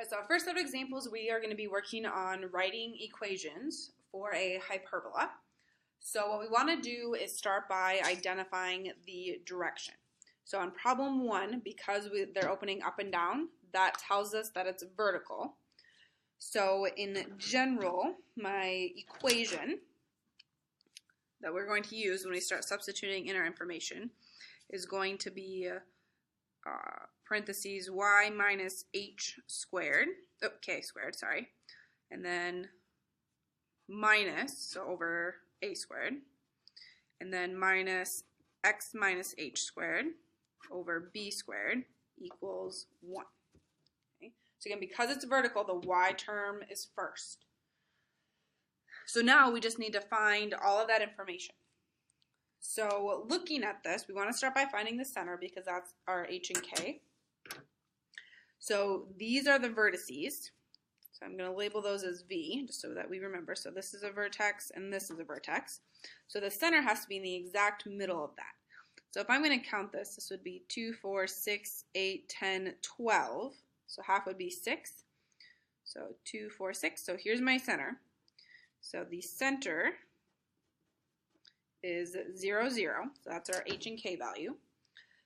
All right, so our first set of examples, we are going to be working on writing equations for a hyperbola. So what we want to do is start by identifying the direction. So on problem 1, because they're opening up and down, that tells us that it's vertical. So in general, my equation that we're going to use when we start substituting in our information is going to be parentheses y minus h squared, k squared, sorry, and then minus, so over a squared, and then minus x minus h squared over b squared equals 1. Okay? So again, because it's vertical, the y term is first. So now we just need to find all of that information. So looking at this, we want to start by finding the center because that's our h and k. So these are the vertices. So I'm going to label those as V, just so that we remember. So this is a vertex and this is a vertex. So the center has to be in the exact middle of that. So if I'm going to count this, this would be 2, 4, 6, 8, 10, 12. So half would be 6. So 2, 4, 6. So here's my center. So the center is 0, 0. So that's our h and k value.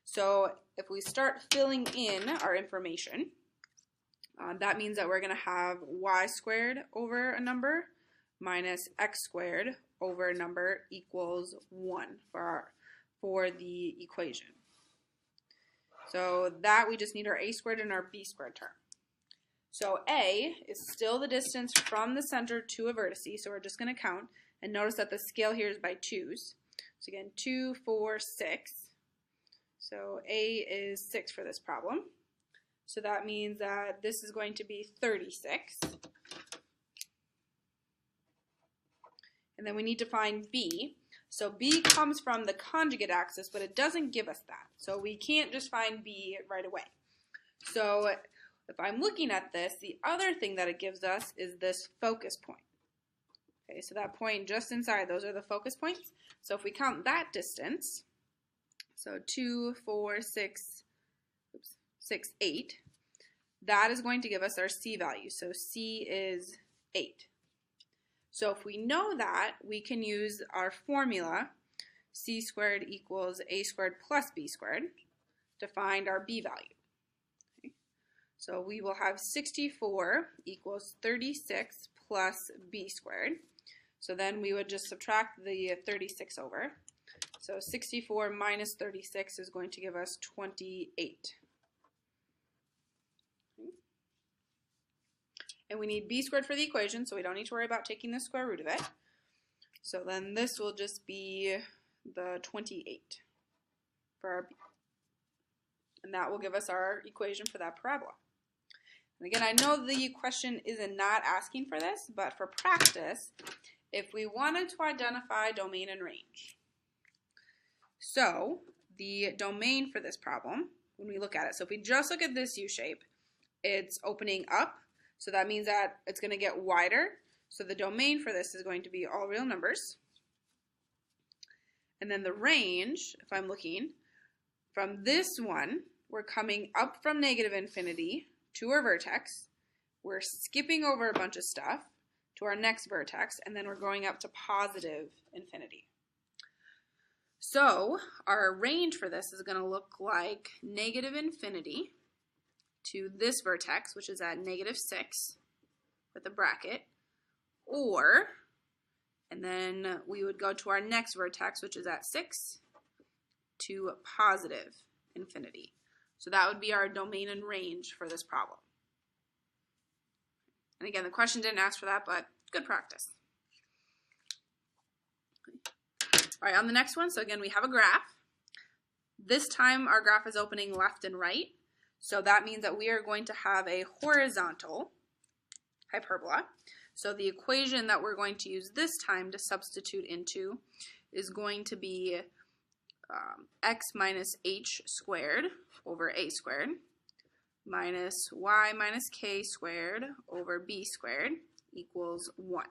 So if we start filling in our information, that means that we're going to have y squared over a number minus x squared over a number equals 1 for the equation. So that we just need our a squared and our b squared term. So a is still the distance from the center to a vertice, so we're just going to count. And notice that the scale here is by 2's. So again, 2, 4, 6. So a is 6 for this problem. So that means that this is going to be 36. And then we need to find b. So b comes from the conjugate axis, but it doesn't give us that. So we can't just find b right away. So if I'm looking at this, the other thing that it gives us is this focus point. Okay, so that point just inside, those are the focus points. So if we count that distance, so 2, 4, 6, 8, that is going to give us our c value. So c is 8. So if we know that, we can use our formula, c squared equals a squared plus b squared, to find our b value. Okay. So we will have 64 equals 36 plus b squared. So then we would just subtract the 36 over. So 64 minus 36 is going to give us 28. Okay. And we need b squared for the equation, so we don't need to worry about taking the square root of it. So then this will just be the 28 for our b. And that will give us our equation for that parabola. And again, I know the question isn't not asking for this, but for practice, if we wanted to identify domain and range. So the domain for this problem, when we look at it, so if we just look at this U-shape, it's opening up, so that means that it's going to get wider. So the domain for this is going to be all real numbers. And then the range, if I'm looking, from this one, we're coming up from negative infinity to our vertex. We're skipping over a bunch of stuff to our next vertex, and then we're going up to positive infinity. So our range for this is going to look like negative infinity to this vertex, which is at negative 6 with a bracket, or, and then we would go to our next vertex, which is at 6 to positive infinity. So that would be our domain and range for this problem. And again, the question didn't ask for that, but good practice. All right, on the next one, so again, we have a graph. This time our graph is opening left and right. So that means that we are going to have a horizontal hyperbola. So the equation that we're going to use this time to substitute into is going to be x minus h squared over a squared minus y minus k squared over b squared equals 1.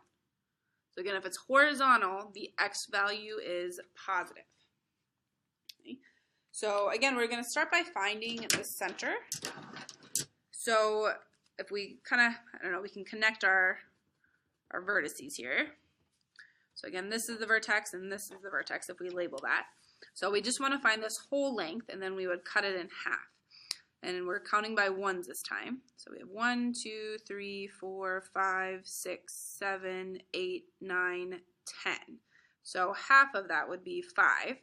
So again, if it's horizontal, the x value is positive. Okay. So again, we're going to start by finding the center. So if we kind of, I don't know, we can connect our vertices here. So again, this is the vertex and this is the vertex if we label that. So we just want to find this whole length, and then we would cut it in half. And we're counting by ones this time. So we have 1, 2, 3, 4, 5, 6, 7, 8, 9, 10. So half of that would be 5.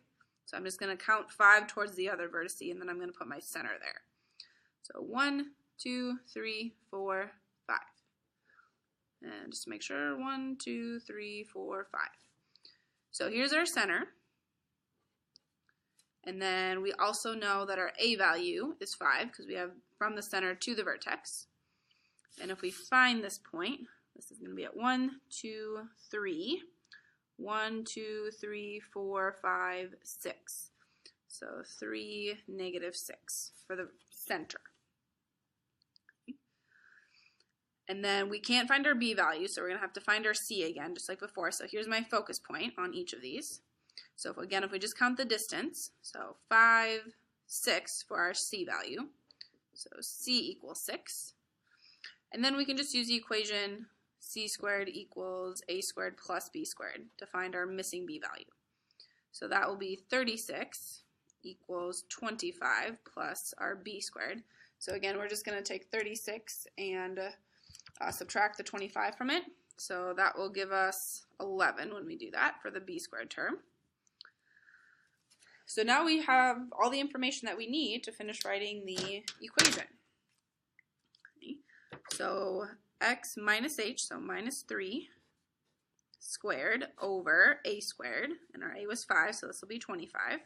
So I'm just going to count 5 towards the other vertice, and then I'm going to put my center there. So 1, 2, 3, 4, 5. And just make sure, 1, 2, 3, 4, 5. So here's our center. And then we also know that our A value is 5 because we have from the center to the vertex. And if we find this point, this is going to be at 1, 2, 3. 1, 2, 3, 4, 5, 6. So 3, -6 for the center. And then we can't find our B value, so we're going to have to find our C again, just like before. So here's my focus point on each of these. So if we just count the distance, so 5, 6 for our C value. So C equals 6. And then we can just use the equation C squared equals A squared plus B squared to find our missing B value. So that will be 36 equals 25 plus our B squared. So again, we're just going to take 36 and subtract the 25 from it. So that will give us 11 when we do that for the B squared term. So now we have all the information that we need to finish writing the equation. Okay. So x minus h, so minus 3 squared over a squared, and our a was 5, so this will be 25,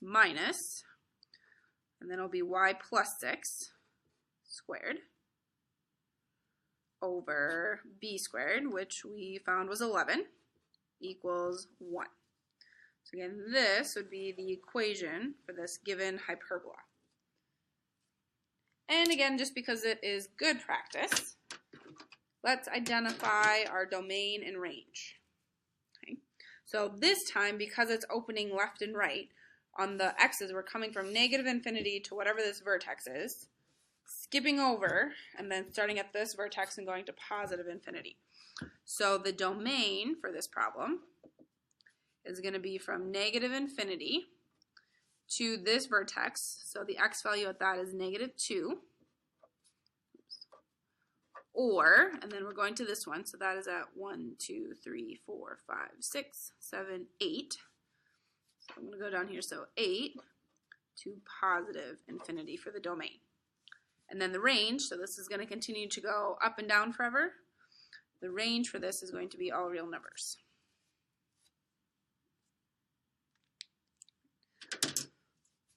minus, and then it'll be y plus 6 squared over b squared, which we found was 11, equals 1. So again, this would be the equation for this given hyperbola. And again, just because it is good practice, let's identify our domain and range. Okay. So this time, because it's opening left and right, on the x's, we're coming from -infinity to whatever this vertex is, skipping over, and then starting at this vertex and going to +infinity. So the domain for this problem is going to be from -infinity to this vertex. So the x value at that is -2. Or, and then we're going to this one, so that is at 1, 2, 3, 4, 5, 6, 7, 8. So I'm going to go down here, so 8 to +infinity for the domain. And then the range, so this is going to continue to go up and down forever. The range for this is going to be all real numbers.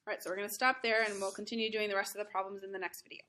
All right, so we're going to stop there, and we'll continue doing the rest of the problems in the next video.